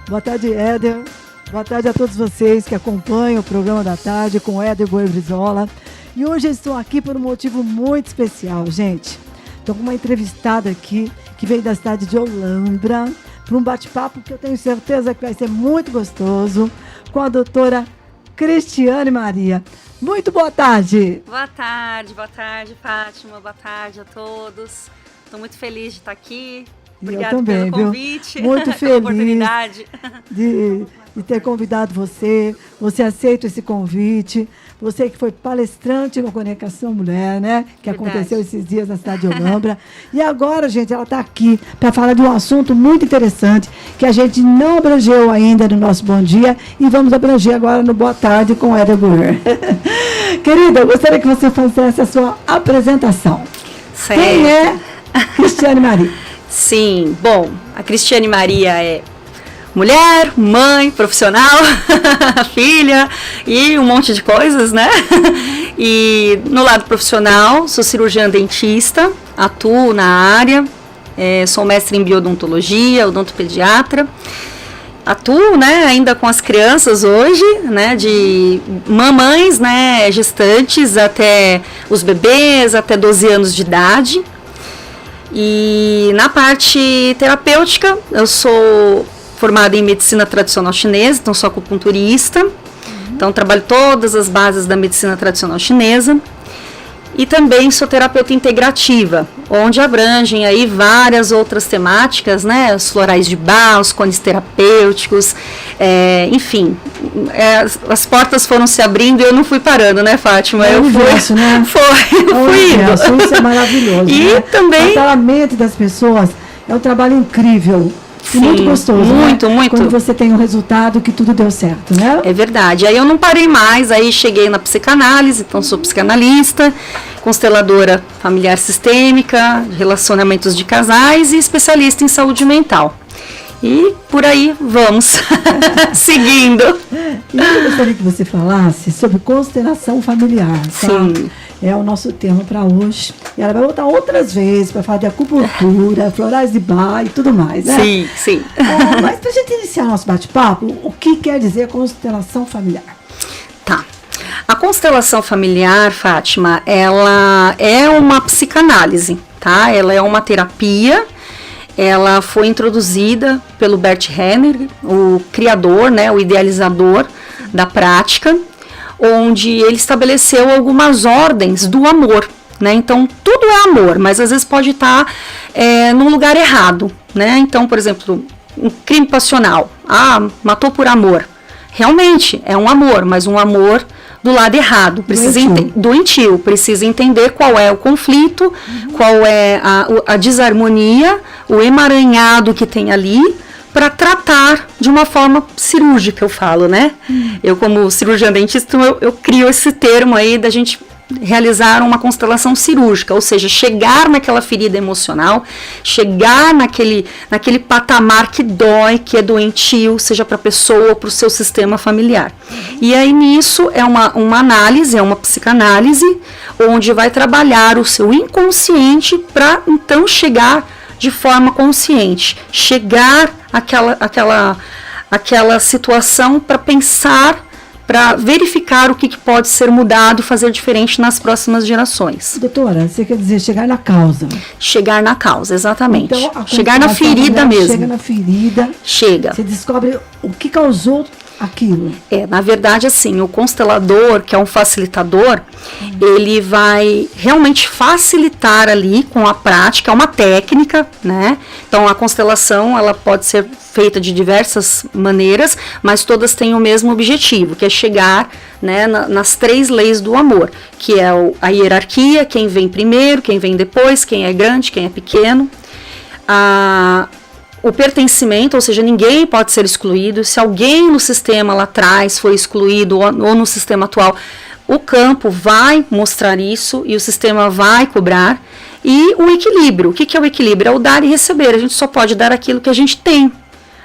Boa tarde, Éder. Boa tarde a todos vocês que acompanham o programa da tarde com o Éder Boebrizola. E hoje eu estou aqui por um motivo muito especial, gente. Estou com uma entrevistada aqui que veio da cidade de Olambra para um bate-papo que eu tenho certeza que vai ser muito gostoso com a doutora Cristiane Maria. Muito boa tarde. Boa tarde, Fátima. Boa tarde a todos. Estou muito feliz de estar aqui. Obrigada pelo convite. Muito feliz pela oportunidade de ter convidado você. Você aceita esse convite. Você que foi palestrante no Conexão Mulher, né? Que aconteceu esses dias na cidade de Olambra. E agora, gente, ela está aqui para falar de um assunto muito interessante que a gente não abrangeu ainda no nosso Bom Dia e vamos abranger agora no Boa Tarde com Éder Boer. Querida, eu gostaria que você fizesse a sua apresentação. Certo. Quem é Cristiane Maria? Sim, bom, a Cristiane Maria é mulher, mãe, profissional, filha e um monte de coisas, né? E no lado profissional, sou cirurgiã dentista, atuo na área, sou mestre em biodontologia, odontopediatra. Atuo, né, ainda com as crianças hoje, né, de mamães, né, gestantes até os bebês, até 12 anos de idade. E na parte terapêutica, eu sou formada em medicina tradicional chinesa, então sou acupunturista. Então trabalho todas as bases da medicina tradicional chinesa. E também sou terapeuta integrativa, onde abrangem aí várias outras temáticas, né? Os florais de Bach, os cones terapêuticos, enfim. As portas foram se abrindo e eu não fui parando, né, Fátima? Eu fui, né? Fui indo. Isso é maravilhoso, e né? também... O tratamento das pessoas é um trabalho incrível. Sim, muito gostoso, muito, né? muito. Quando você tem um resultado que tudo deu certo, né? É verdade. Aí eu não parei mais, aí cheguei na psicanálise, então sou psicanalista, consteladora familiar sistêmica, relacionamentos de casais e especialista em saúde mental. E por aí vamos, seguindo. E eu gostaria que você falasse sobre constelação familiar, tá? Sim. É o nosso tema para hoje. E ela vai voltar outras vezes para falar de acupuntura, florais de Bach e tudo mais, né? Sim, sim. Mas para a gente iniciar nosso bate-papo, o que quer dizer constelação familiar? Tá. A constelação familiar, Fátima, ela é uma psicanálise, tá? Ela é uma terapia. Ela foi introduzida pelo Bert Hellinger, o criador, né, o idealizador da prática, onde ele estabeleceu algumas ordens do amor, né? Então, tudo é amor, mas às vezes pode estar num lugar errado, né? Então, por exemplo, um crime passional. Matou por amor. Realmente, é um amor, mas um amor do lado errado, doentio. Precisa entender qual é o conflito, qual é a desarmonia, o emaranhado que tem ali, para tratar de uma forma cirúrgica, eu falo, né? Eu, como cirurgiã dentista, eu crio esse termo aí da gente realizar uma constelação cirúrgica, ou seja, chegar naquela ferida emocional, chegar naquele patamar que dói, que é doentio, seja para a pessoa ou para o seu sistema familiar. E aí nisso é uma análise, é uma psicanálise, onde vai trabalhar o seu inconsciente para então chegar de forma consciente, chegar àquela situação para pensar, para verificar o que pode ser mudado e fazer diferente nas próximas gerações. Doutora, você quer dizer chegar na causa? Chegar na causa, exatamente. Então, chegar na ferida mesmo. Chega na ferida. Chega. Você descobre o que causou aquilo. Na verdade, assim, o constelador, que é um facilitador, ele vai realmente facilitar ali com a prática, é uma técnica, né? Então, a constelação, ela pode ser feita de diversas maneiras, mas todas têm o mesmo objetivo, que é chegar, né, nas 3 leis do amor, que é a hierarquia, quem vem primeiro, quem vem depois, quem é grande, quem é pequeno, o pertencimento, ou seja, ninguém pode ser excluído. Se alguém no sistema lá atrás foi excluído, ou no sistema atual, o campo vai mostrar isso e o sistema vai cobrar. E o equilíbrio. O que é o equilíbrio? É o dar e receber. A gente só pode dar aquilo que a gente tem.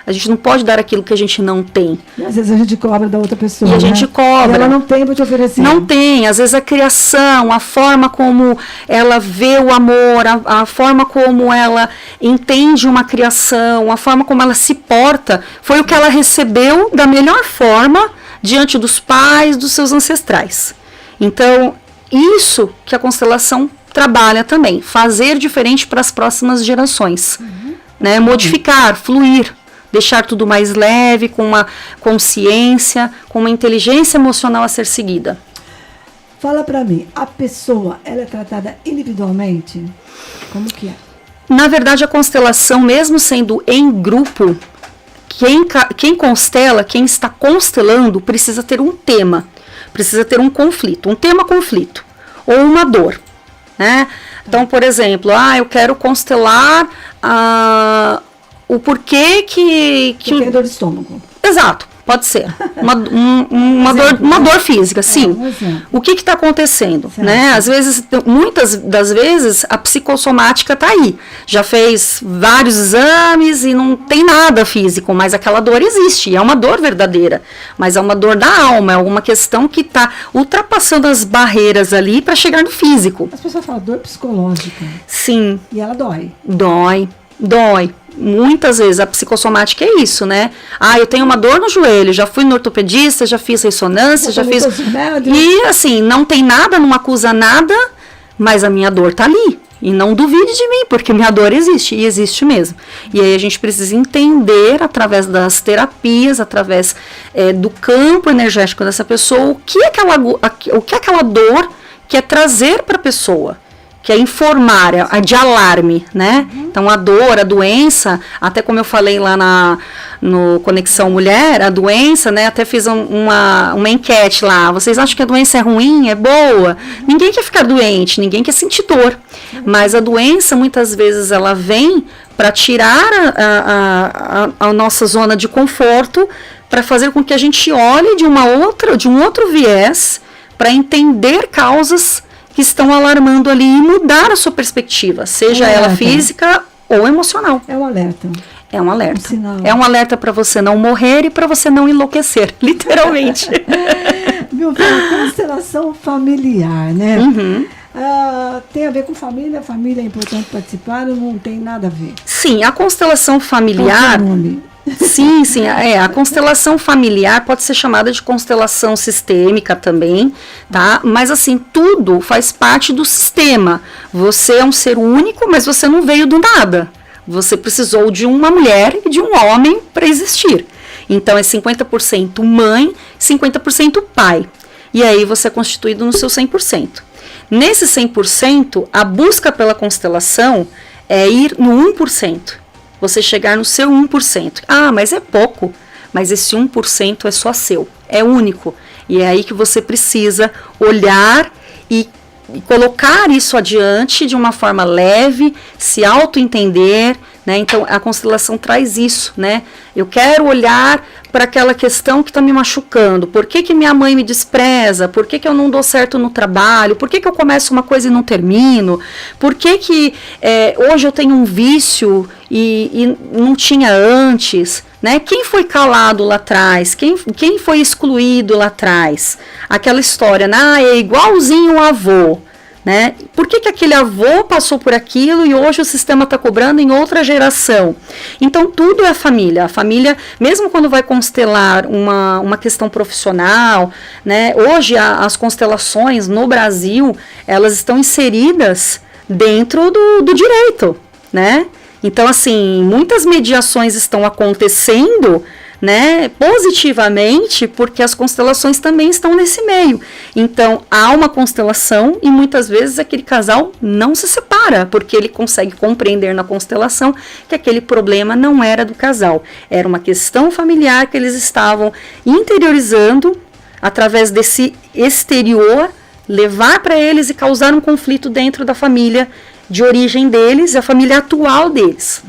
A gente não pode dar aquilo que a gente não tem. E às vezes a gente cobra da outra pessoa. E a gente cobra. E ela não tem para te oferecer. Não tem. Às vezes a criação, a forma como ela vê o amor, a forma como ela entende uma criação, a forma como ela se porta, foi o que ela recebeu da melhor forma diante dos pais, dos seus ancestrais. Então, isso que a constelação trabalha também, fazer diferente para as próximas gerações, né? Modificar, fluir, deixar tudo mais leve, com uma consciência, com uma inteligência emocional a ser seguida. Fala para mim, a pessoa, ela é tratada individualmente? Como que é? Na verdade, a constelação, mesmo sendo em grupo, quem constela, quem está constelando, precisa ter um tema, precisa ter um conflito, um tema-conflito, ou uma dor, né? Então, por exemplo, eu quero constelar o porquê que tem dor de estômago. Exato, pode ser. Uma dor física, sim. O que está acontecendo? Né? Às vezes, muitas das vezes, a psicossomática está aí. Já fez vários exames e não tem nada físico, mas aquela dor existe. É uma dor verdadeira, mas é uma dor da alma, é alguma questão que está ultrapassando as barreiras ali para chegar no físico. As pessoas falam dor psicológica. Sim. E ela dói. Dói. Muitas vezes a psicossomática é isso, né? Eu tenho uma dor no joelho, já fui no ortopedista, já fiz ressonância, já fiz... E assim, não tem nada, não acusa nada, mas a minha dor tá ali. E não duvide de mim, porque minha dor existe, e existe mesmo. E aí a gente precisa entender, através das terapias, através do campo energético dessa pessoa, o que aquela dor quer trazer para a pessoa. Que é informar, de alarme, né? Então, a dor, a doença, até como eu falei lá no Conexão Mulher, a doença, né? Até fiz uma enquete lá. Vocês acham que a doença é ruim, é boa? Ninguém quer ficar doente, ninguém quer sentir dor. Mas a doença, muitas vezes, ela vem para tirar a nossa zona de conforto, para fazer com que a gente olhe de um outro viés, para entender causas que estão alarmando ali e mudar a sua perspectiva, seja ela física ou emocional. É um alerta. É um alerta. Um sinal. É um alerta para você não morrer e para você não enlouquecer, literalmente. Viu, constelação familiar, né? Tem a ver com família é importante participar ou não tem nada a ver? Sim, a constelação familiar... Sim, a constelação familiar pode ser chamada de constelação sistêmica também, tá? Mas assim, tudo faz parte do sistema. Você é um ser único, mas você não veio do nada. Você precisou de uma mulher e de um homem para existir. Então é 50% mãe, 50% pai. E aí você é constituído no seu 100%. Nesse 100%, a busca pela constelação é ir no 1%. Você chegar no seu 1%. Mas é pouco. Mas esse 1% é só seu. É único. E é aí que você precisa olhar e colocar isso adiante de uma forma leve, se auto-entender, né? Então, a constelação traz isso, né? Eu quero olhar para aquela questão que está me machucando. Por que minha mãe me despreza? Por que eu não dou certo no trabalho? Por que eu começo uma coisa e não termino? Por que hoje eu tenho um vício e não tinha antes? Né? Quem foi calado lá atrás? Quem foi excluído lá atrás? Aquela história, é igualzinho o avô. Né? Por que aquele avô passou por aquilo e hoje o sistema está cobrando em outra geração? Então, tudo é a família. A família, mesmo quando vai constelar uma questão profissional, né? Hoje as constelações no Brasil, elas estão inseridas dentro do direito, né? Então, assim, muitas mediações estão acontecendo, né, positivamente, porque as constelações também estão nesse meio. Então, há uma constelação e muitas vezes aquele casal não se separa, porque ele consegue compreender na constelação que aquele problema não era do casal, era uma questão familiar que eles estavam interiorizando através desse exterior, levar para eles e causar um conflito dentro da família de origem deles, a família atual deles.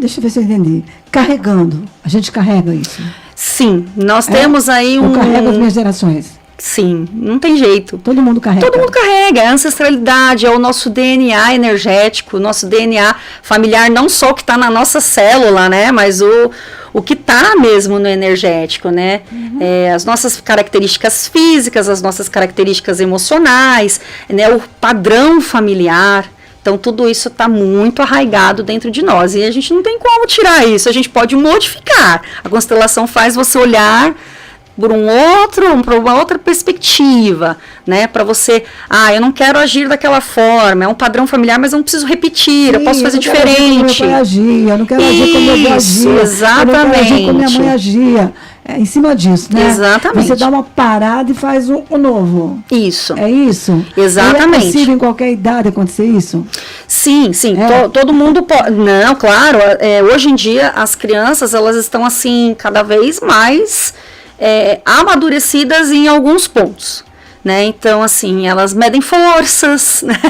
Deixa eu ver se eu entendi. Carregando, a gente carrega isso? Sim, nós temos aí Eu carrego as minhas gerações. Sim, não tem jeito. Todo mundo carrega. Todo mundo carrega. É a ancestralidade, é o nosso DNA energético, o nosso DNA familiar, não só o que está na nossa célula, né? Mas o que está mesmo no energético, né? As nossas características físicas, as nossas características emocionais, né? O padrão familiar. Então, tudo isso está muito arraigado dentro de nós. E a gente não tem como tirar isso. A gente pode modificar. A constelação faz você olhar por uma outra perspectiva, né? Para você, eu não quero agir daquela forma, é um padrão familiar, mas eu não preciso repetir, eu posso fazer diferente. Eu não quero agir, eu não quero agir como eu vou agir. Exatamente. Eu não quero agir como minha mãe agia. Em cima disso, né? Exatamente. Você dá uma parada e faz o novo. Isso. É isso? Exatamente. É possível em qualquer idade acontecer isso? Sim. Todo mundo pode. Não, claro. Hoje em dia, as crianças, elas estão, assim, cada vez mais amadurecidas em alguns pontos, né? Então, assim, elas medem forças, né?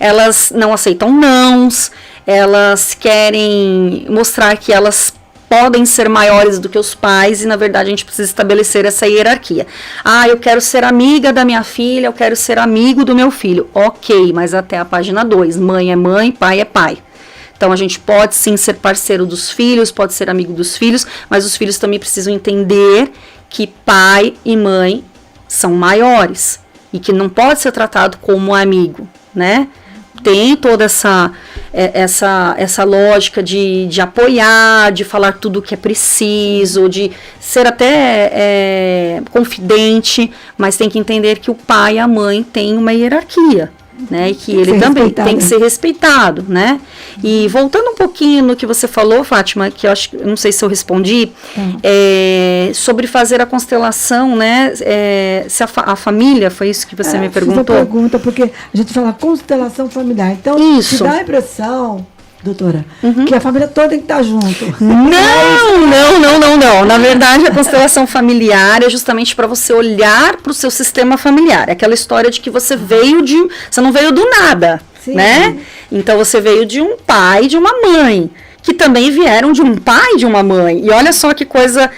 Elas não aceitam nãos, elas querem mostrar que elas podem ser maiores do que os pais e, na verdade, a gente precisa estabelecer essa hierarquia. Eu quero ser amiga da minha filha, eu quero ser amigo do meu filho. Ok, mas até a página 2. Mãe é mãe, pai é pai. Então, a gente pode sim ser parceiro dos filhos, pode ser amigo dos filhos, mas os filhos também precisam entender que pai e mãe são maiores e que não pode ser tratado como amigo, né? Tem toda essa lógica de apoiar, de falar tudo o que é preciso, de ser até confidente, mas tem que entender que o pai e a mãe têm uma hierarquia, né? E que ele também tem que ser respeitado, né? E voltando um pouquinho no que você falou, Fátima, que eu não sei se eu respondi, sobre fazer a constelação, né? Se a família, foi isso que você me perguntou? Fiz a pergunta, porque a gente fala constelação familiar, então isso. te dá a impressão, doutora, que a família toda tem que estar junto. Não. Na verdade, a constelação familiar é justamente para você olhar para o seu sistema familiar. É aquela história de que você não veio do nada, sim, né? Então, você veio de um pai e de uma mãe, que também vieram de um pai e de uma mãe. E olha só que coisa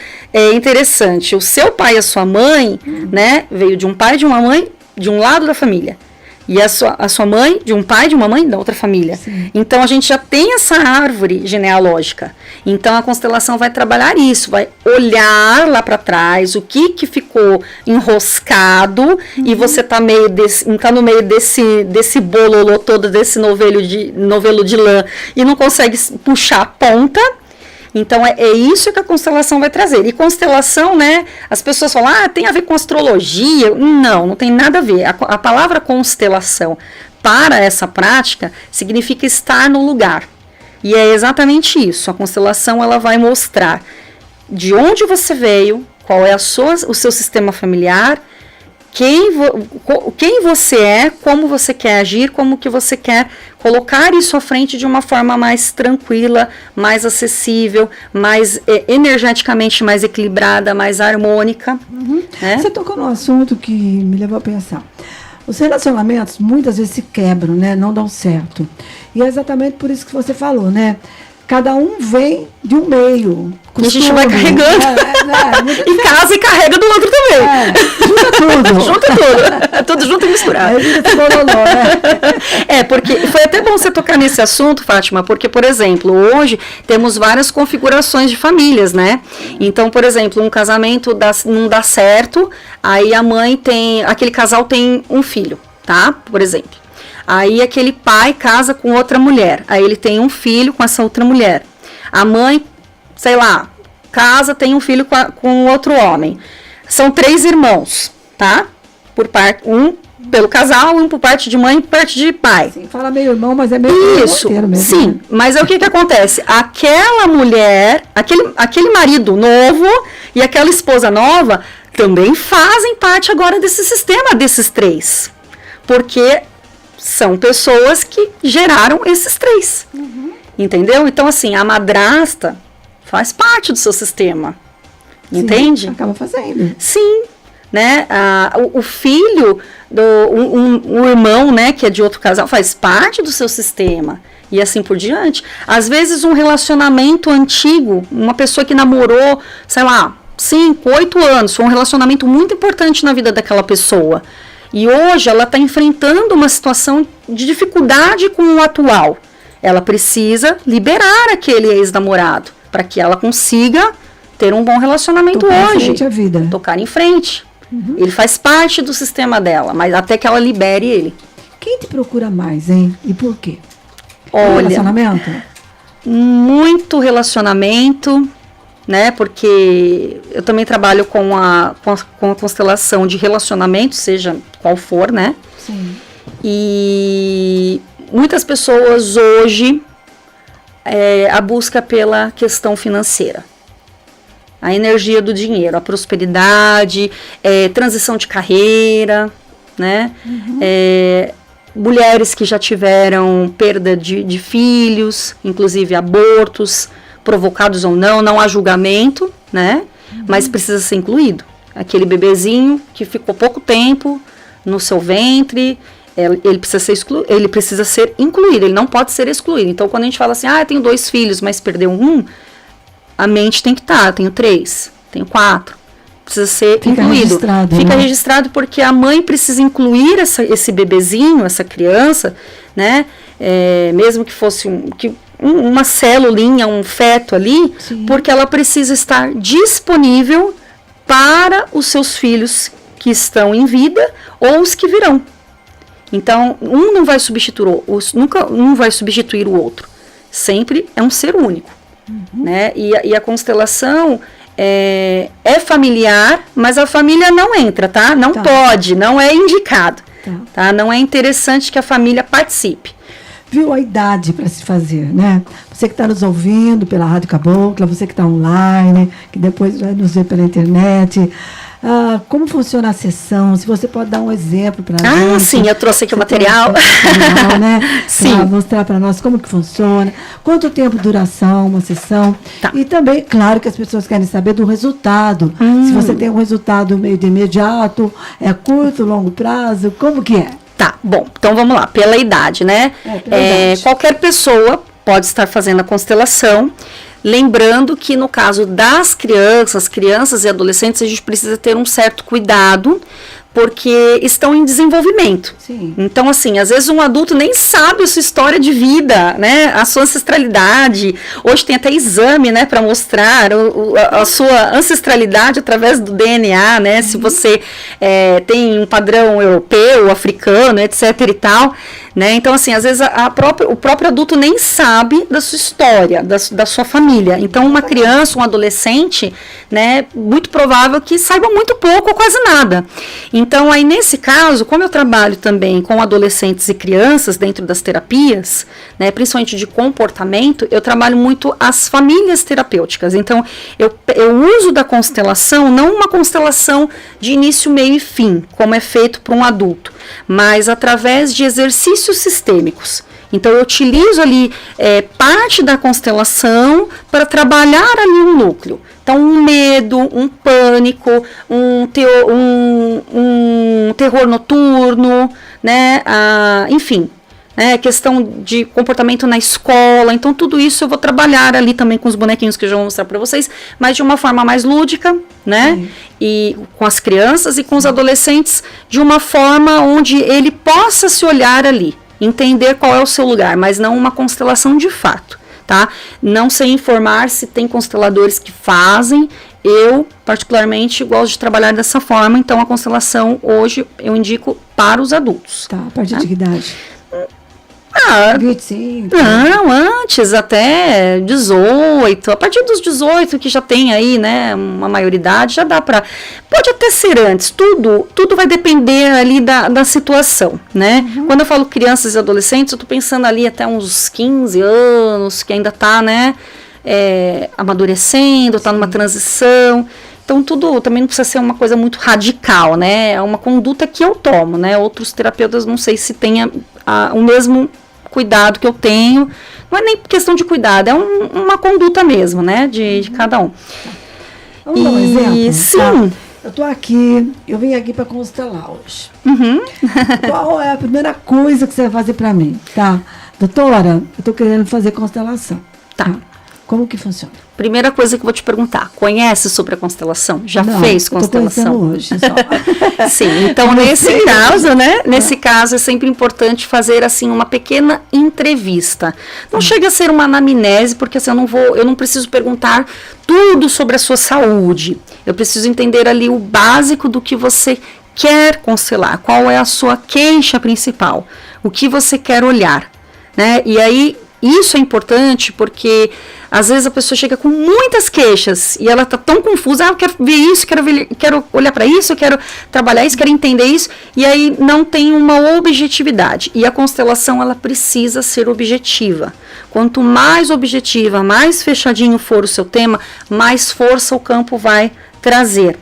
interessante. O seu pai e a sua mãe, né, veio de um pai e de uma mãe de um lado da família. E a sua mãe, de um pai e de uma mãe da outra família. Sim. Então, a gente já tem essa árvore genealógica. Então, a constelação vai trabalhar isso, vai olhar lá para trás o que ficou enroscado e você tá no meio desse bololô todo, desse novelo de lã e não consegue puxar a ponta. Então, é isso que a constelação vai trazer. E constelação, né, as pessoas falam, tem a ver com astrologia. Não tem nada a ver. A palavra constelação, para essa prática, significa estar no lugar. E é exatamente isso. A constelação, ela vai mostrar de onde você veio, qual é o seu sistema familiar, quem você é, como você quer agir, como que você quer colocar isso à frente de uma forma mais tranquila, mais acessível, mais energeticamente mais equilibrada, mais harmônica. Né? Você tocou num assunto que me levou a pensar. Os relacionamentos muitas vezes se quebram, né? Não dão certo. E é exatamente por isso que você falou, né? Cada um vem de um meio. E a gente vai carregando em casa e carrega do outro também. Junta tudo. Junta tudo. Tudo junto e misturado. Porque foi até bom você tocar nesse assunto, Fátima, porque, por exemplo, hoje temos várias configurações de famílias, né? Então, por exemplo, um casamento não dá certo, aí aquele casal tem um filho, tá? Por exemplo. Aí aquele pai casa com outra mulher, aí ele tem um filho com essa outra mulher. A mãe, sei lá, casa, tem um filho com outro homem. São 3 irmãos, tá? Um pelo casal, um por parte de mãe e por parte de pai. Sim, fala meio irmão, mas é meio isso, mesmo. Sim, né? Mas é o que acontece? Aquela mulher, aquele marido novo e aquela esposa nova também fazem parte agora desse sistema desses 3. Porque são pessoas que geraram esses 3. Entendeu? Então, assim, a madrasta faz parte do seu sistema. Sim, entende? Acaba fazendo. Sim. Né? O filho, o irmão, né, que é de outro casal, faz parte do seu sistema. E assim por diante. Às vezes, um relacionamento antigo, uma pessoa que namorou, sei lá, 5, 8 anos, foi um relacionamento muito importante na vida daquela pessoa. E hoje ela está enfrentando uma situação de dificuldade com o atual. Ela precisa liberar aquele ex-namorado para que ela consiga ter um bom relacionamento tocar hoje. Em frente à vida. Tocar em frente. Ele faz parte do sistema dela, mas até que ela libere ele. Quem te procura mais, hein? E por quê? Olha, relacionamento? Muito relacionamento, né? Porque eu também trabalho com a constelação de relacionamento, seja qual for, né? Sim. E muitas pessoas hoje a busca pela questão financeira. A energia do dinheiro, a prosperidade, transição de carreira, né? Mulheres que já tiveram perda de filhos, inclusive abortos, provocados ou não há julgamento, né? Mas precisa ser incluído. Aquele bebezinho que ficou pouco tempo no seu ventre, ele precisa ser incluído, ele não pode ser excluído. Então, quando a gente fala assim, eu tenho 2 filhos, mas perdeu um, a mente tem que estar, eu tenho 3, tenho 4. Precisa ser incluído. Fica registrado porque a mãe precisa incluir esse bebezinho, essa criança, né? Mesmo que fosse uma celulinha, um feto ali, sim, porque ela precisa estar disponível para os seus filhos que estão em vida ou os que virão. Então, um não vai substituir o outro. Sempre é um ser único. Né? E a constelação é familiar, mas a família não entra, tá? Não pode, não é indicado. Tá? Não é interessante que a família participe. Viu a idade para se fazer, né? Você que está nos ouvindo pela Rádio Cabocla, você que está online, que depois vai nos ver pela internet. Como funciona a sessão? Se você pode dar um exemplo para nós. Sim, eu trouxe aqui o material. Né? Sim. Para mostrar para nós como que funciona, quanto tempo de duração uma sessão. E também, claro, que as pessoas querem saber do resultado. Se você tem um resultado meio de imediato, curto, longo prazo, como que é? Tá, bom, então vamos lá, pela idade, né? Pela idade. Qualquer pessoa pode estar fazendo a constelação. Lembrando que no caso das crianças e adolescentes, a gente precisa ter um certo cuidado, porque estão em desenvolvimento. Sim. Então, assim, às vezes um adulto nem sabe a sua história de vida, né? A sua ancestralidade. Hoje tem até exame, né, para mostrar a sua ancestralidade através do DNA, né? Se você tem um padrão europeu, africano, etc e tal, né? Então, assim, às vezes o próprio adulto nem sabe da sua história, da sua família. Então, uma criança, um adolescente, né, muito provável que saiba muito pouco ou quase nada. Então, aí nesse caso, como eu trabalho também com adolescentes e crianças dentro das terapias, né, principalmente de comportamento, eu trabalho muito as famílias terapêuticas. Então, eu uso da constelação, não uma constelação de início, meio e fim, como é feito para um adulto, mas através de exercícios sistêmicos. Então, eu utilizo ali parte da constelação para trabalhar ali um núcleo. Então, um medo, um pânico, um terror noturno, né? Enfim, questão de comportamento na escola. Então, tudo isso eu vou trabalhar ali também com os bonequinhos que eu já vou mostrar para vocês, mas de uma forma mais lúdica, né? Sim. E com as crianças e com os adolescentes, de uma forma onde ele possa se olhar ali, entender qual é o seu lugar, mas não uma constelação de fato. Tá? Não sei informar se tem consteladores que fazem. Eu, particularmente, gosto de trabalhar dessa forma. Então, a constelação, hoje, eu indico para os adultos. Tá, a partir de que idade? 25. Não, antes, até 18. A partir dos 18, que já tem aí, né, uma maioridade, já dá para... Pode até ser antes. Tudo vai depender ali da situação, né? Quando eu falo crianças e adolescentes, eu tô pensando ali até uns 15 anos, que ainda tá, né, amadurecendo, tá numa transição. Então, tudo também não precisa ser uma coisa muito radical, né? É uma conduta que eu tomo, né? Outros terapeutas, não sei se tenha o mesmo cuidado que eu tenho. Não é nem questão de cuidado, é uma conduta mesmo, né? De cada um. Vamos dar um exemplo? Sim. Tá. Eu tô aqui, eu vim aqui para constelar hoje. Qual é a primeira coisa que você vai fazer para mim? Tá? Doutora, eu tô querendo fazer constelação. Tá. Como que funciona? Primeira coisa que eu vou te perguntar, conhece sobre a constelação? Já Não, fez constelação? Eu tô hoje só. Sim, então nesse caso, né? Nesse caso é sempre importante fazer assim uma pequena entrevista. Não chega a ser uma anamnese, porque assim, eu não preciso perguntar tudo sobre a sua saúde. Eu preciso entender ali o básico do que você quer constelar, qual é a sua queixa principal, o que você quer olhar, né? E aí isso é importante porque às vezes a pessoa chega com muitas queixas e ela tá tão confusa, eu quero ver isso, quero olhar para isso, eu quero trabalhar isso, quero entender isso, e aí não tem uma objetividade. E a constelação, ela precisa ser objetiva. Quanto mais objetiva, mais fechadinho for o seu tema, mais força o campo vai trazer.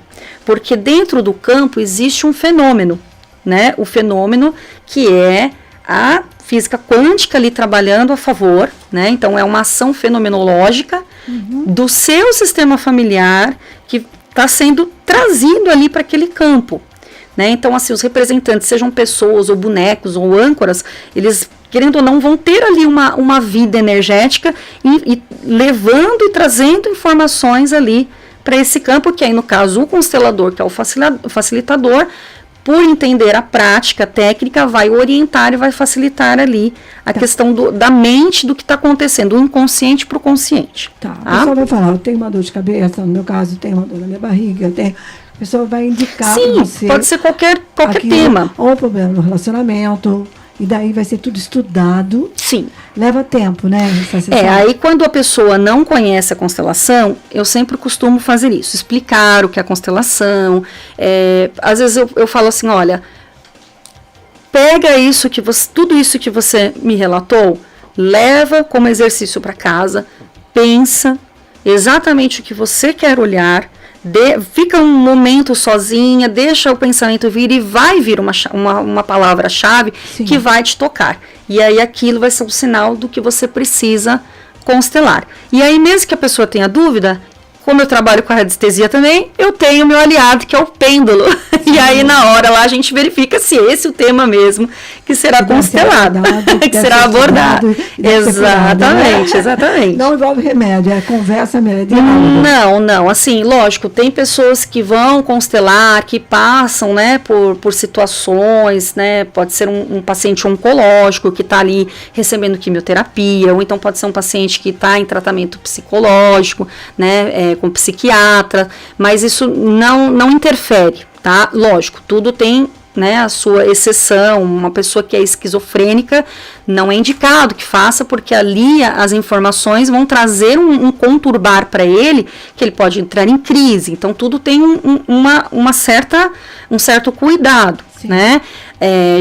Porque dentro do campo existe um fenômeno, né? O fenômeno que é a física quântica ali trabalhando a favor, né? Então é uma ação fenomenológica do seu sistema familiar que está sendo trazido ali para aquele campo, né? Então assim, os representantes, sejam pessoas ou bonecos ou âncoras, eles, querendo ou não, vão ter ali uma vida energética e levando e trazendo informações ali para esse campo, que aí no caso o constelador, que é o facilitador, por entender a prática técnica, vai orientar e vai facilitar ali a questão da mente, do que está acontecendo, do inconsciente para o consciente. Tá, a pessoa vai falar, eu tenho uma dor de cabeça, no meu caso, tenho uma dor na minha barriga, a pessoa vai indicar para você. Sim, pode ser qualquer tema. Ou problema no relacionamento, e daí vai ser tudo estudado. Sim. Leva tempo, né? Aí quando a pessoa não conhece a constelação, eu sempre costumo fazer isso, explicar o que é a constelação. Às vezes eu falo assim, olha, pega isso tudo isso que você me relatou, leva como exercício para casa, pensa exatamente o que você quer olhar, fica um momento sozinha, deixa o pensamento vir e vai vir uma palavra-chave que vai te tocar. E aí aquilo vai ser um sinal do que você precisa constelar. E aí mesmo que a pessoa tenha dúvida, como eu trabalho com a radiestesia também, eu tenho meu aliado, que é o pêndulo. E aí na hora lá a gente verifica se esse é o tema mesmo que será constelado, que será abordado. Exatamente, exatamente. Não envolve remédio, é conversa mesmo. Não, assim, lógico, tem pessoas que vão constelar, que passam, né, por situações, né, pode ser um paciente oncológico que está ali recebendo quimioterapia, ou então pode ser um paciente que está em tratamento psicológico, né, com psiquiatra, mas isso não interfere, tá? Lógico, tudo tem, né, a sua exceção. Uma pessoa que é esquizofrênica não é indicado que faça, porque ali as informações vão trazer um conturbar para ele, que ele pode entrar em crise. Então tudo tem um certo cuidado. Sim. Né?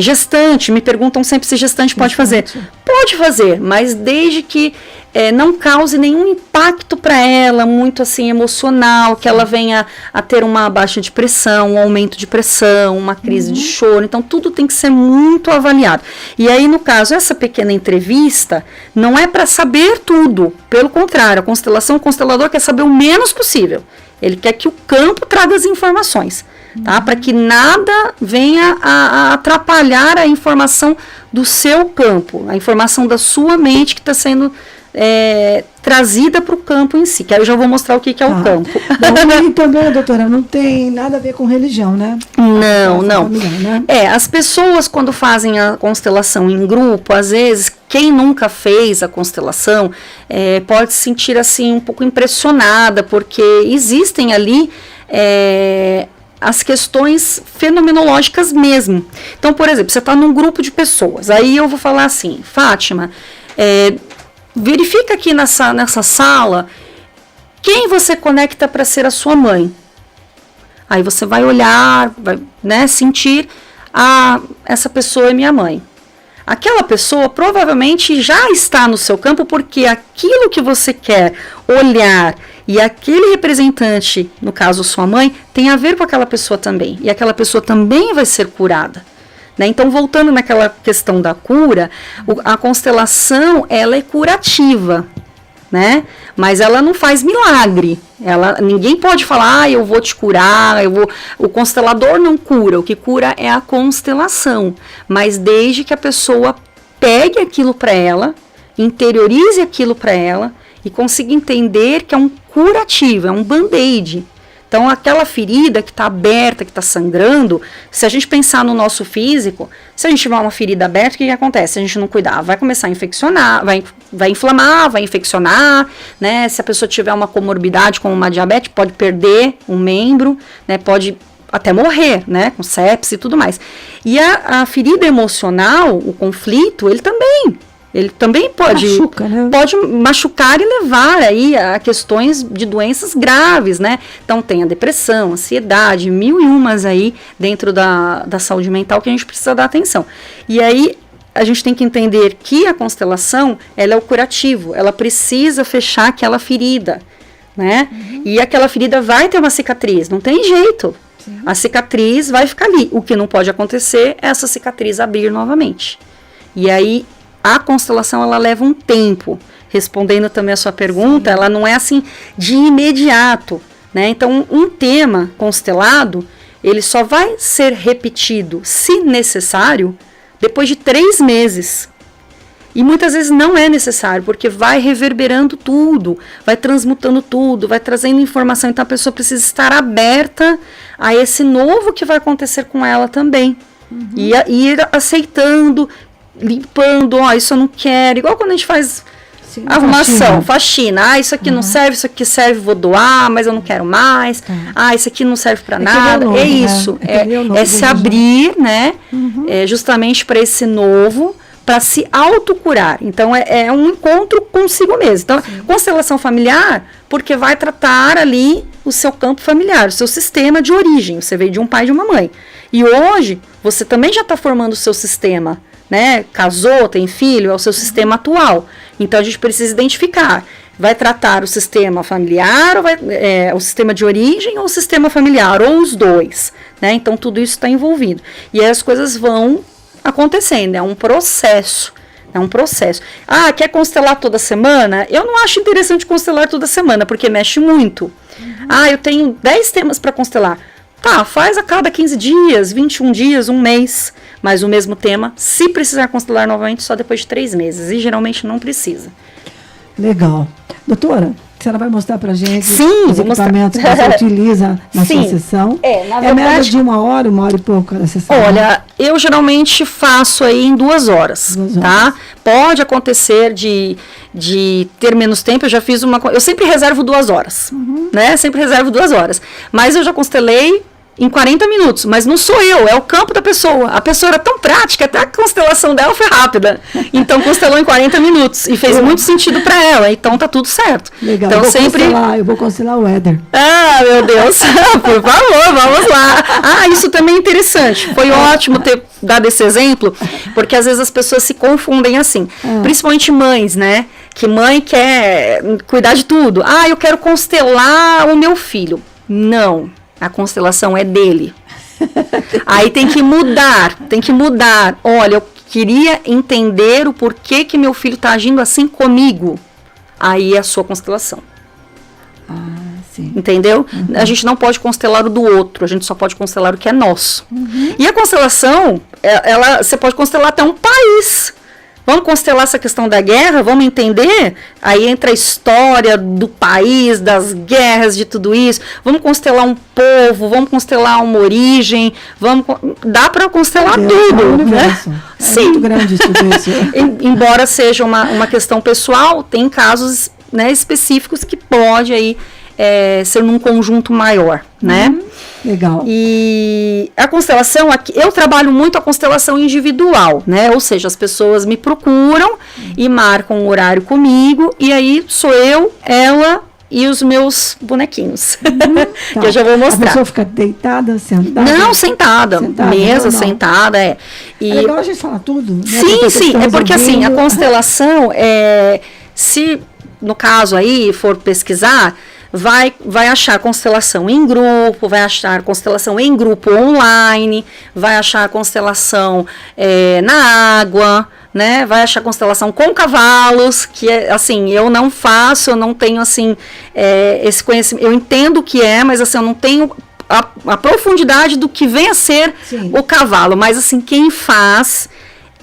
Gestante, me perguntam sempre se gestante pode fazer. Pode fazer, mas desde que não cause nenhum impacto para ela, muito assim emocional, que ela venha a ter uma baixa de pressão, um aumento de pressão, uma crise de choro. Então tudo tem que ser muito avaliado. E aí no caso, essa pequena entrevista não é para saber tudo, pelo contrário, o constelador quer saber o menos possível. Ele quer que o campo traga as informações, tá? Para que nada venha a atrapalhar a informação do seu campo, a informação da sua mente que está sendo trazida para o campo em si, que aí eu já vou mostrar o que é o campo. Bom, e também, doutora, não tem nada a ver com religião, né? Não. Familiar, né? As pessoas quando fazem a constelação em grupo, às vezes, quem nunca fez a constelação pode se sentir assim um pouco impressionada, porque existem ali as questões fenomenológicas mesmo. Então, por exemplo, você está num grupo de pessoas, aí eu vou falar assim, Fátima, verifica aqui nessa sala quem você conecta para ser a sua mãe. Aí você vai olhar, vai, né, sentir, essa pessoa é minha mãe. Aquela pessoa provavelmente já está no seu campo, porque aquilo que você quer olhar e aquele representante, no caso sua mãe, tem a ver com aquela pessoa também. E aquela pessoa também vai ser curada. Né? Então, voltando naquela questão da cura, a constelação, ela é curativa, né? Mas ela não faz milagre. Ninguém pode falar, eu vou te curar, o constelador não cura, o que cura é a constelação. Mas desde que a pessoa pegue aquilo para ela, interiorize aquilo para ela e consiga entender que é um curativo, é um band-aid. Então, aquela ferida que está aberta, que está sangrando, se a gente pensar no nosso físico, se a gente tiver uma ferida aberta, o que acontece? Se a gente não cuidar, vai começar a infeccionar, vai inflamar, vai infeccionar, né? Se a pessoa tiver uma comorbidade, como uma diabetes, pode perder um membro, né? Pode até morrer, né? Com sepse e tudo mais. E a ferida emocional, o conflito, ele também pode, né? Pode machucar e levar aí a questões de doenças graves, né? Então tem a depressão, ansiedade, 1001 aí dentro da saúde mental que a gente precisa dar atenção. E aí a gente tem que entender que a constelação, ela é o curativo, ela precisa fechar aquela ferida, né? E aquela ferida vai ter uma cicatriz, não tem jeito. Sim. A cicatriz vai ficar ali. O que não pode acontecer é essa cicatriz abrir novamente. E aí a constelação, ela leva um tempo. Respondendo também a sua pergunta, ela não é assim de imediato, né? Então, um tema constelado, ele só vai ser repetido, se necessário, depois de 3 meses. E muitas vezes não é necessário, porque vai reverberando tudo, vai transmutando tudo, vai trazendo informação. Então, a pessoa precisa estar aberta a esse novo que vai acontecer com ela também. E ir aceitando, limpando, isso eu não quero, igual quando a gente faz arrumação, faxina, isso aqui não serve, isso aqui serve, vou doar, mas eu não quero mais, isso aqui não serve para nada, novo, isso, é se abrir, né, justamente para esse novo, para se autocurar. Então é um encontro consigo mesmo. Então, constelação familiar, porque vai tratar ali o seu campo familiar, o seu sistema de origem, você veio de um pai e de uma mãe, e hoje você também já está formando o seu sistema, né? Casou, tem filho, é o seu sistema atual. Então a gente precisa identificar. Vai tratar o sistema familiar, ou o sistema de origem ou o sistema familiar, ou os dois, né? Então tudo isso está envolvido. E aí as coisas vão acontecendo, é um processo. É um processo. Quer constelar toda semana? Eu não acho interessante constelar toda semana, porque mexe muito. Eu tenho 10 temas para constelar. Faz a cada 15 dias, 21 dias, um mês, mas o mesmo tema, se precisar constelar novamente, só depois de 3 meses, e geralmente não precisa. Legal. Doutora, a senhora vai mostrar para a gente os equipamentos que você utiliza na sua sessão? Na verdade, média de 1 hora, 1 hora e pouco a sessão? Olha, eu geralmente faço aí em 2 horas, tá? Pode acontecer de ter menos tempo, eu já fiz eu sempre reservo 2 horas, né? Sempre reservo 2 horas, mas eu já constelei em 40 minutos, mas não sou eu, é o campo da pessoa. A pessoa era tão prática, até a constelação dela foi rápida. Então, constelou em 40 minutos e fez muito sentido para ela, então tá tudo certo. Legal, então, eu vou constelar o Éder. Meu Deus, por favor, vamos lá. Isso também é interessante, foi ótimo ter dado esse exemplo, porque às vezes as pessoas se confundem assim, principalmente mães, né? Que mãe quer cuidar de tudo. Eu quero constelar o meu filho. Não. A constelação é dele. Aí tem que mudar. Olha, eu queria entender o porquê que meu filho está agindo assim comigo. Aí é a sua constelação. Sim. Entendeu? A gente não pode constelar o do outro, a gente só pode constelar o que é nosso. E a constelação, você pode constelar até um país. Vamos constelar essa questão da guerra, vamos entender? Aí entra a história do país, das guerras, de tudo isso. Vamos constelar um povo, vamos constelar uma origem, dá para constelar tudo, né? Sim. Muito grande tudo isso. Embora seja uma questão pessoal, tem casos, né, específicos que pode aí ser num conjunto maior, né? Legal. E a constelação, eu trabalho muito a constelação individual, né? Ou seja, as pessoas me procuram e marcam um horário comigo, e aí sou eu, ela e os meus bonequinhos, que eu já vou mostrar. A pessoa fica deitada, sentada? Não, sentada mesa, sentada, E é legal a gente falar tudo, né? Sim, é porque assim, a constelação, se no caso aí for pesquisar, vai achar constelação em grupo, vai achar constelação em grupo online, vai achar constelação na água, né? Vai achar constelação com cavalos, que assim, eu não faço, eu não tenho assim, esse conhecimento, eu entendo o que mas assim, eu não tenho a profundidade do que vem a ser o cavalo, mas assim, quem faz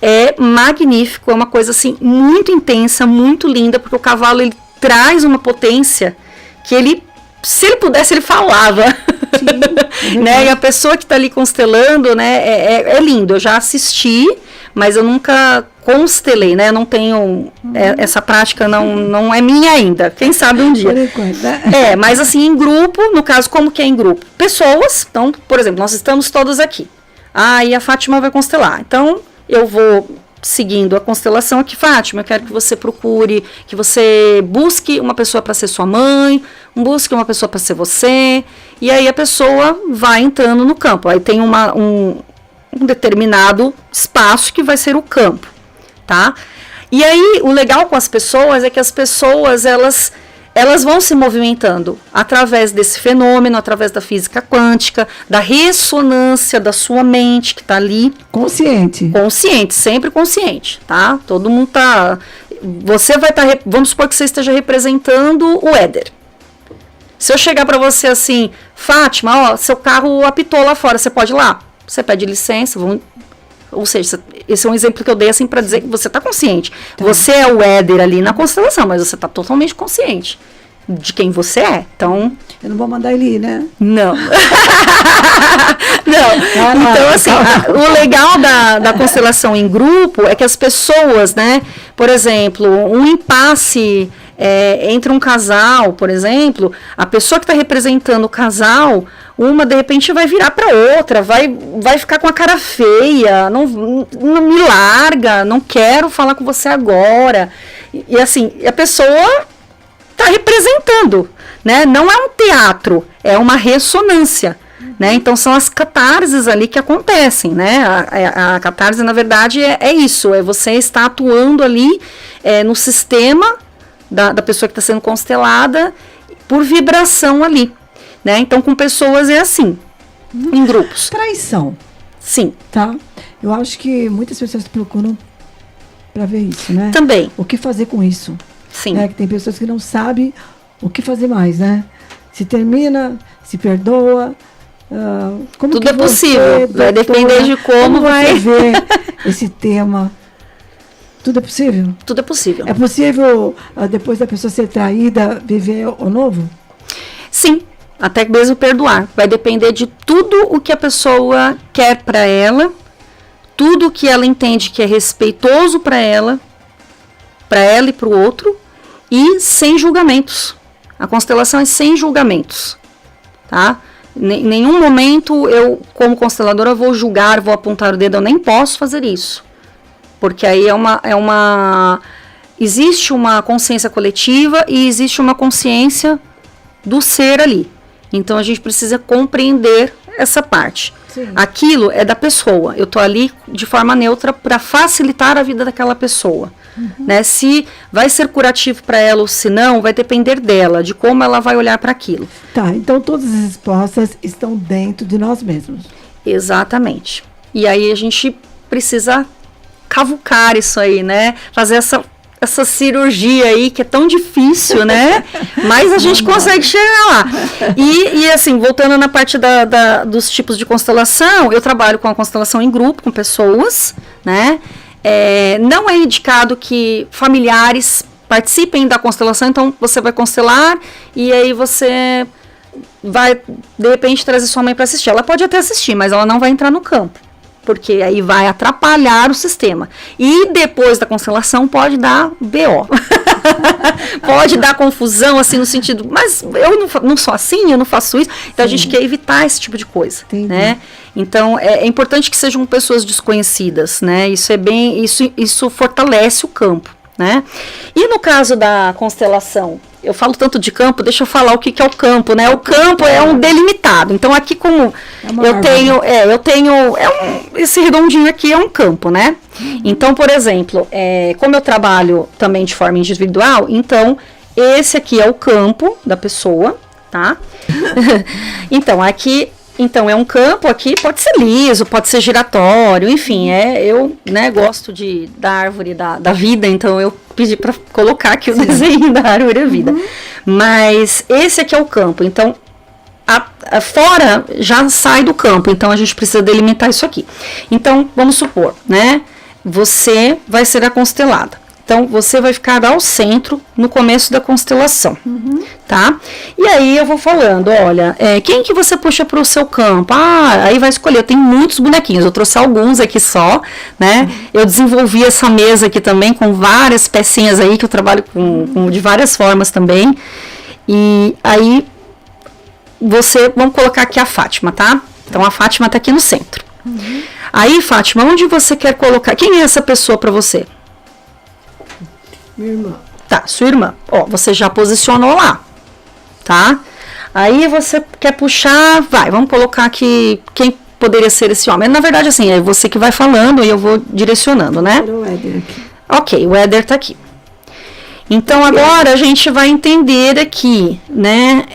é magnífico, é uma coisa assim, muito intensa, muito linda, porque o cavalo, ele traz uma potência que ele, se ele pudesse, ele falava. Sim, né? E a pessoa que está ali constelando, né, é lindo. Eu já assisti, mas eu nunca constelei, né? Eu não tenho essa prática, não é minha ainda. Quem sabe um dia. Mas assim, em grupo, no caso, como que é em grupo? Pessoas, então, por exemplo, nós estamos todos aqui. E a Fátima vai constelar. Então, eu vou seguindo a constelação aqui, Fátima, eu quero que você procure, que você busque uma pessoa para ser sua mãe, busque uma pessoa para ser você, e aí a pessoa vai entrando no campo. Aí tem um determinado espaço que vai ser o campo, tá? E aí, o legal com as pessoas é que as pessoas, elas vão se movimentando através desse fenômeno, através da física quântica, da ressonância da sua mente que está ali. Consciente, sempre consciente, tá? Todo mundo tá... Você vai estar... vamos supor que você esteja representando o éder. Se eu chegar para você assim, Fátima, seu carro apitou lá fora, você pode ir lá? Você pede licença, ou seja, esse é um exemplo que eu dei assim para dizer que você está consciente. Tá. Você é o éder ali na constelação, mas você está totalmente consciente de quem você é. Então, eu não vou mandar ele ir, né? Não. Então, assim, o legal da constelação em grupo é que as pessoas, né? Por exemplo, um impasse entre um casal, por exemplo, a pessoa que está representando o casal, uma de repente vai virar para outra, vai ficar com a cara feia, não me larga, não quero falar com você agora. E assim, a pessoa está representando, né? Não é um teatro, é uma ressonância, né? Então são as catarses ali que acontecem, né? A catarse, na verdade, é isso, é você estar atuando ali no sistema da pessoa que está sendo constelada por vibração ali, né? Então com pessoas é assim, em grupos. Traição. Sim. Tá? Eu acho que muitas pessoas procuram para ver isso, né? Também. O que fazer com isso? Sim. Né? Que tem pessoas que não sabem o que fazer mais, né? Se termina, se perdoa. Como tudo que é possível. Vai depender de como vai ver esse tema. Tudo é possível? Tudo é possível. É possível, depois da pessoa ser traída, viver o novo? Sim, até mesmo perdoar. Vai depender de tudo o que a pessoa quer para ela, tudo o que ela entende que é respeitoso para ela e para o outro, e sem julgamentos. A constelação é sem julgamentos, tá? Em nenhum momento eu, como consteladora, vou julgar, vou apontar o dedo, eu nem posso fazer isso. Porque aí existe uma consciência coletiva e existe uma consciência do ser ali. Então a gente precisa compreender essa parte. Sim. Aquilo é da pessoa. Eu estou ali de forma neutra para facilitar a vida daquela pessoa. Né? Se vai ser curativo para ela ou se não, vai depender dela, de como ela vai olhar para aquilo. Tá, então todas as respostas estão dentro de nós mesmos. Exatamente. E aí a gente precisa cavucar isso aí, né? Fazer essa cirurgia aí que é tão difícil, né? Mas a gente consegue chegar lá. E assim, voltando na parte dos tipos de constelação, eu trabalho com a constelação em grupo, com pessoas, né? Não é indicado que familiares participem da constelação, então você vai constelar e aí você vai, de repente, trazer sua mãe para assistir. Ela pode até assistir, mas ela não vai entrar no campo, porque aí vai atrapalhar o sistema. E depois da constelação pode dar BO. Pode dar confusão, assim, no sentido, mas eu não sou assim, eu não faço isso. Então, Sim. A gente quer evitar esse tipo de coisa, né? Então, é importante que sejam pessoas desconhecidas, né? Isso fortalece o campo, né? E no caso da constelação, eu falo tanto de campo, deixa eu falar o que é o campo, né? O campo é um delimitado. Então, aqui como esse redondinho aqui é um campo, né? Então, por exemplo, como eu trabalho também de forma individual, então, esse aqui é o campo da pessoa, tá? Então, aqui... Então, é um campo aqui, pode ser liso, pode ser giratório, enfim, eu, né, gosto da árvore da vida, então eu pedi para colocar aqui o desenho da árvore da vida. Mas esse aqui é o campo, então, fora já sai do campo, então a gente precisa delimitar isso aqui. Então, vamos supor, né, você vai ser a constelada. Então, você vai ficar ao centro no começo da constelação, tá? E aí eu vou falando, olha, quem que você puxa para o seu campo? Ah, aí vai escolher, eu tenho muitos bonequinhos, eu trouxe alguns aqui só, né? Eu desenvolvi essa mesa aqui também com várias pecinhas aí, que eu trabalho com de várias formas também. E aí, vamos colocar aqui a Fátima, tá? Então, a Fátima tá aqui no centro. Aí, Fátima, onde você quer colocar? Quem é essa pessoa para você? Minha irmã. Tá, sua irmã. Ó, você já posicionou lá, tá? Aí você quer puxar, vamos colocar aqui quem poderia ser esse homem. Na verdade, assim, é você que vai falando e eu vou direcionando, né? O Éder aqui. Ok, o Éder tá aqui. Então, agora a gente vai entender aqui, né?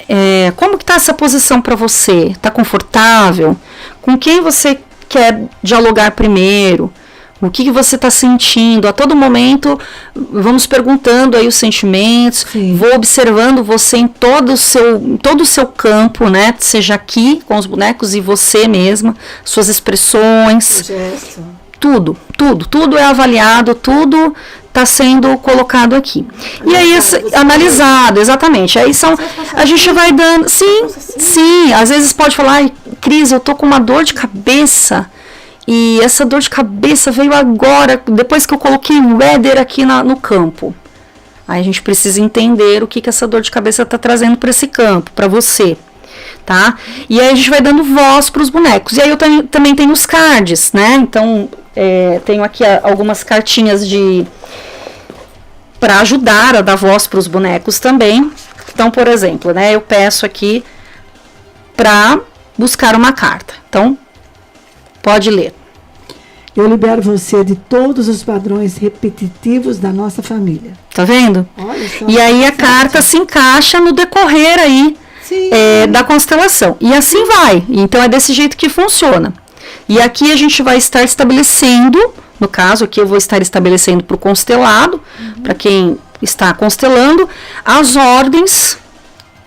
Como que tá essa posição para você? Tá confortável? Com quem você quer dialogar primeiro? O que você está sentindo? A todo momento, vamos perguntando aí os sentimentos. Sim. Vou observando você em todo o seu campo, né? Seja aqui com os bonecos e você mesma, suas expressões. O gesto. Tudo é avaliado, tudo está sendo colocado aqui. E aí, analisado, exatamente. Aí a gente vai dando. Sim, às vezes pode falar, ai, Cris, eu tô com uma dor de cabeça. E essa dor de cabeça veio agora, depois que eu coloquei o Éder aqui no campo. Aí a gente precisa entender o que essa dor de cabeça está trazendo para esse campo, para você, tá? E aí a gente vai dando voz para os bonecos. E aí eu também tenho os cards, né? Então, tenho aqui algumas cartinhas para ajudar a dar voz para os bonecos também. Então, por exemplo, né? Eu peço aqui para buscar uma carta. Então, pode ler. Eu libero você de todos os padrões repetitivos da nossa família. Tá vendo? Olha só. E aí a carta se encaixa no decorrer aí da constelação. E assim vai. Então é desse jeito que funciona. E aqui a gente vai estar estabelecendo, no caso aqui eu vou estar estabelecendo para o constelado, para quem está constelando, as ordens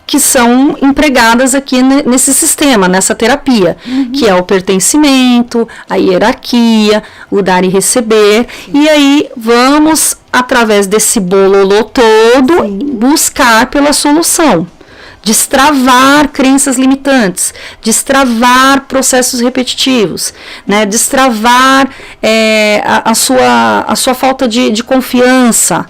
que são empregadas aqui nesse sistema, nessa terapia, que é o pertencimento, a hierarquia, o dar e receber. E aí vamos, através desse bololô todo, buscar pela solução. Destravar crenças limitantes, destravar processos repetitivos, né? Destravar a sua falta de confiança,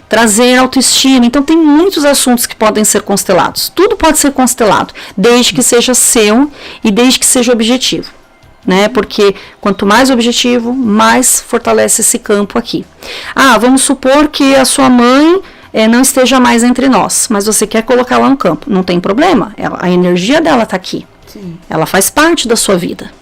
trazer autoestima. Então tem muitos assuntos que podem ser constelados. Tudo pode ser constelado, desde que seja seu e desde que seja objetivo, né? Porque quanto mais objetivo, mais fortalece esse campo aqui. Vamos supor que a sua mãe não esteja mais entre nós, mas você quer colocá-la no campo. Não tem problema, a energia dela está aqui. Sim. Ela faz parte da sua vida,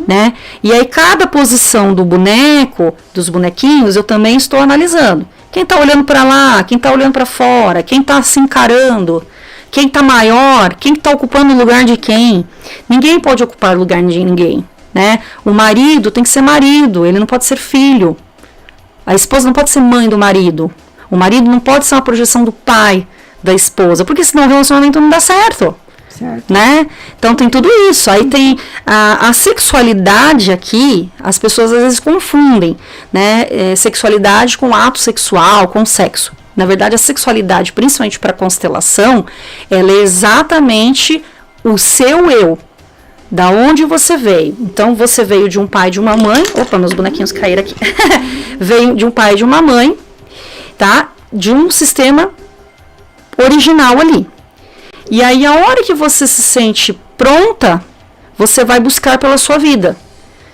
né? E aí cada posição do boneco, dos bonequinhos, eu também estou analisando. Quem está olhando para lá, quem está olhando para fora, quem está se encarando, quem está maior, quem está ocupando o lugar de quem. Ninguém pode ocupar o lugar de ninguém, né? O marido tem que ser marido, ele não pode ser filho. A esposa não pode ser mãe do marido. O marido não pode ser uma projeção do pai da esposa, porque senão o relacionamento não dá certo. Certo. Né? Então tem tudo isso. Aí tem a sexualidade aqui, as pessoas às vezes confundem, né? Sexualidade com ato sexual, com sexo. Na verdade, a sexualidade, principalmente para constelação, ela é exatamente o seu eu, da onde você veio. Então você veio de um pai e de uma mãe. Opa, meus bonequinhos caíram aqui. Veio de um pai e de uma mãe, tá? De um sistema original ali. E aí, a hora que você se sente pronta, você vai buscar pela sua vida.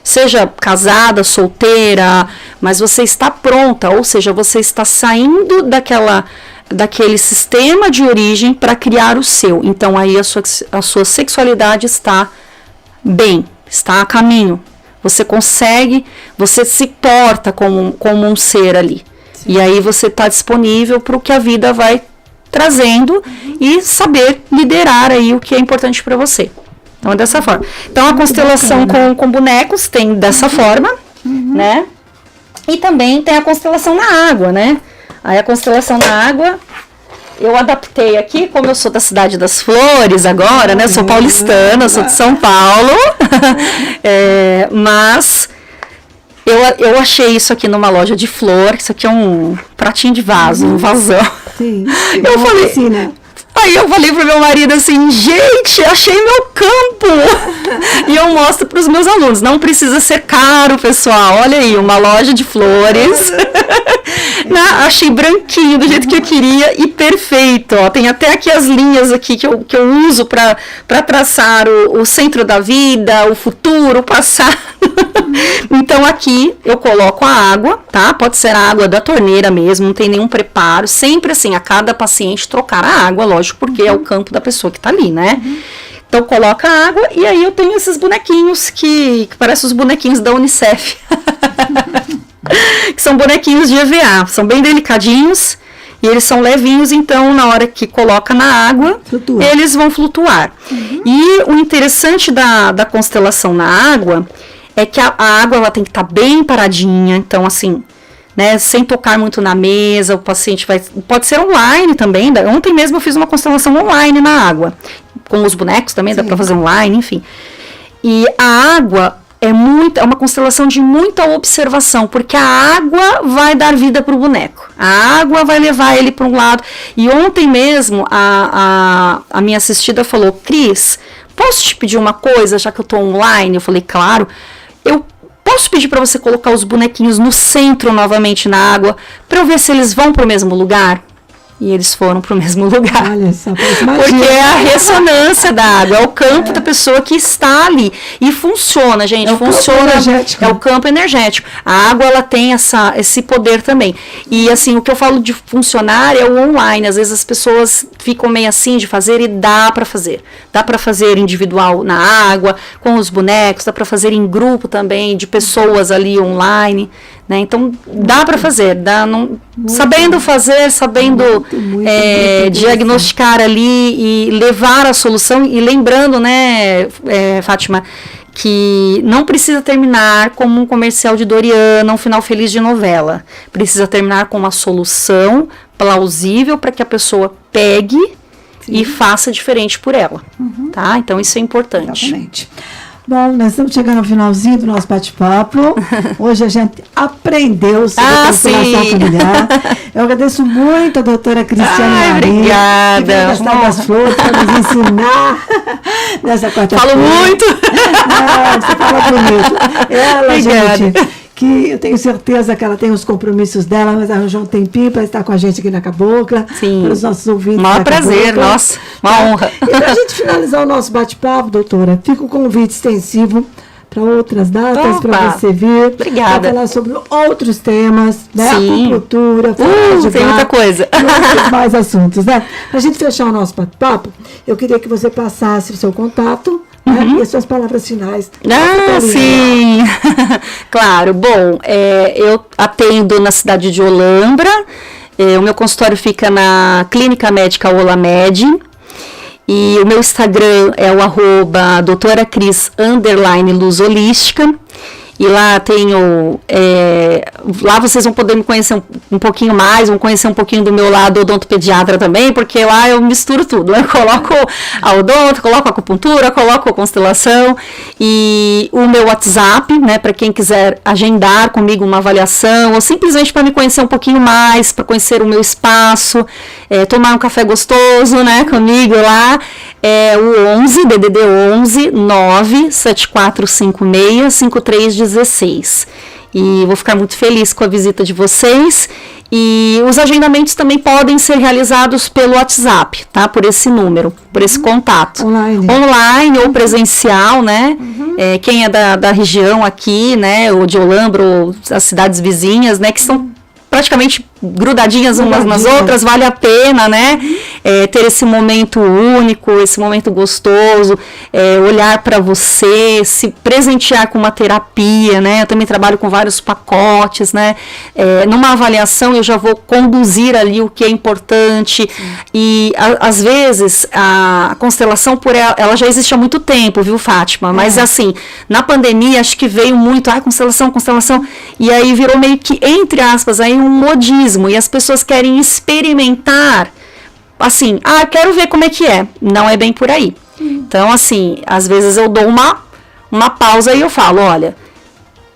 Seja casada, solteira, mas você está pronta, ou seja, você está saindo daquele sistema de origem para criar o seu. Então, aí a sua sexualidade está bem, está a caminho. Você consegue, você se porta como um ser ali. Sim. E aí você está disponível para o que a vida vai trazendo e saber liderar aí o que é importante para você. Então é dessa forma. Então a constelação com bonecos tem dessa forma, né? E também tem a constelação na água, né? Aí a constelação na água eu adaptei aqui, como eu sou da cidade das flores agora, né? Eu sou paulistana, eu sou de São Paulo, mas Eu achei isso aqui numa loja de flor. Isso aqui é um pratinho de vaso, um vasão. Sim. Eu falei, assim, né? Aí eu falei pro meu marido assim, gente, achei meu campo. E eu mostro pros meus alunos, não precisa ser caro, pessoal. Olha aí, uma loja de flores. Achei branquinho, do jeito que eu queria e perfeito. Ó, tem até aqui as linhas aqui que eu uso para traçar o centro da vida, o futuro, o passado. Então aqui eu coloco a água, tá? Pode ser a água da torneira mesmo, não tem nenhum preparo. Sempre assim, a cada paciente trocar a água, lógico, porque é o campo da pessoa que tá ali, né? Então coloca a água e aí eu tenho esses bonequinhos que parecem os bonequinhos da Unicef. Que são bonequinhos de EVA, são bem delicadinhos e eles são levinhos, então na hora que coloca na água, eles vão flutuar. E o interessante da constelação na água é que a água ela tem que estar bem paradinha, então assim, né, sem tocar muito na mesa, o paciente pode ser online também. Ontem mesmo eu fiz uma constelação online na água, com os bonecos também, dá para fazer online, enfim. E a água é uma constelação de muita observação, porque a água vai dar vida para o boneco, a água vai levar ele para um lado. E ontem mesmo a minha assistida falou, Cris, posso te pedir uma coisa, já que eu estou online? Eu falei, claro. Eu posso pedir para você colocar os bonequinhos no centro novamente na água, para eu ver se eles vão para o mesmo lugar? E eles foram para o mesmo lugar. Olha só, porque é a ressonância da água, é o campo da pessoa que está ali. E funciona, gente, funciona. É o campo energético. A água, ela tem esse poder também. E assim, o que eu falo de funcionar é o online. Às vezes as pessoas ficam meio assim de fazer e dá para fazer. Dá para fazer individual na água, com os bonecos, dá para fazer em grupo também, de pessoas ali online. Né? Então, dá para fazer, sabendo fazer, sabendo diagnosticar ali e levar a solução. E lembrando, né, Fátima, que não precisa terminar como um comercial de Doriana, um final feliz de novela. Precisa terminar com uma solução plausível para que a pessoa pegue e faça diferente por ela. Tá? Então, isso é importante. Exatamente. Bom, nós estamos chegando ao finalzinho do nosso bate-papo. Hoje a gente aprendeu sobre a constelação familiar. Eu agradeço muito a doutora Cristiane Maria. Obrigada. Que veio gastar das flores para nos ensinar nessa quarta-feira. Falo muito. Você fala bonito. Ela, obrigada. Gente, que eu tenho certeza que ela tem os compromissos dela, mas arranjou um tempinho para estar com a gente aqui na Cabocla. Sim. Para os nossos ouvintes. Maior prazer, nossa, uma honra. E para a gente finalizar o nosso bate-papo, doutora, fica o convite extensivo para outras datas, para você vir. Obrigada. Para falar sobre outros temas, né? Sim. Acupuntura, tem muita coisa. E outros mais assuntos, né? Para a gente fechar o nosso bate-papo, eu queria que você passasse o seu contato, né? E as suas palavras finais. Sim. Claro. Bom, eu atendo na cidade de Olambra. O meu consultório fica na Clínica Médica Olamed. E o meu Instagram é o @doutoracris_luz holística. E lá tenho, lá vocês vão poder me conhecer um pouquinho mais, vão conhecer um pouquinho do meu lado odontopediatra também, porque lá eu misturo tudo, eu coloco a odonto, coloco a acupuntura, coloco a constelação, e o meu WhatsApp, né, para quem quiser agendar comigo uma avaliação, ou simplesmente para me conhecer um pouquinho mais, para conhecer o meu espaço, tomar um café gostoso, né, comigo lá, é o 11, DDD 11 97456 5316. E vou ficar muito feliz com a visita de vocês. E os agendamentos também podem ser realizados pelo WhatsApp, tá? Por esse número, por esse contato. Online ou presencial, né? Quem é da região aqui, né? Ou de Olambra, ou as cidades vizinhas, né? Que são praticamente grudadinhas umas nas outras, vale a pena, né? Ter esse momento único, esse momento gostoso, olhar para você, se presentear com uma terapia, né? Eu também trabalho com vários pacotes, né? Numa avaliação eu já vou conduzir ali o que é importante. E às vezes a constelação ela já existe há muito tempo, viu, Fátima? Mas assim, na pandemia acho que veio muito, constelação, e aí virou meio que, entre aspas, aí um modismo, e as pessoas querem experimentar, assim, eu quero ver como é que é. Não é bem por aí. Então, assim, às vezes eu dou uma pausa e eu falo, olha,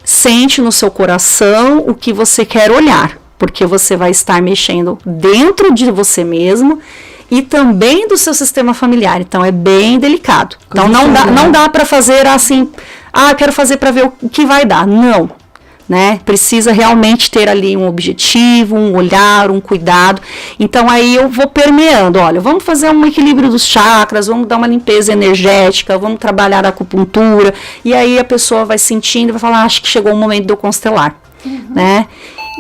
sente no seu coração o que você quer olhar, porque você vai estar mexendo dentro de você mesmo e também do seu sistema familiar. Então é bem delicado. Então não dá para fazer assim, quero fazer para ver o que vai dar. Não. Né? Precisa realmente ter ali um objetivo, um olhar, um cuidado. Então aí eu vou permeando, olha, vamos fazer um equilíbrio dos chakras, vamos dar uma limpeza energética, vamos trabalhar a acupuntura, e aí a pessoa vai sentindo, vai falar, acho que chegou o momento de eu constelar, né?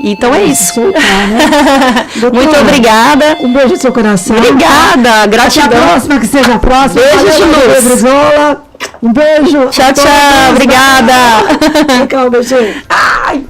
Então é isso. Soltar, né? Doutora, muito obrigada. Um beijo no seu coração. Obrigada, gratidão. Até a próxima, que seja a próxima. Beijo de luz. Brizola. Um beijo. Tchau, tchau. Obrigada. Calma, beijinho. Ai,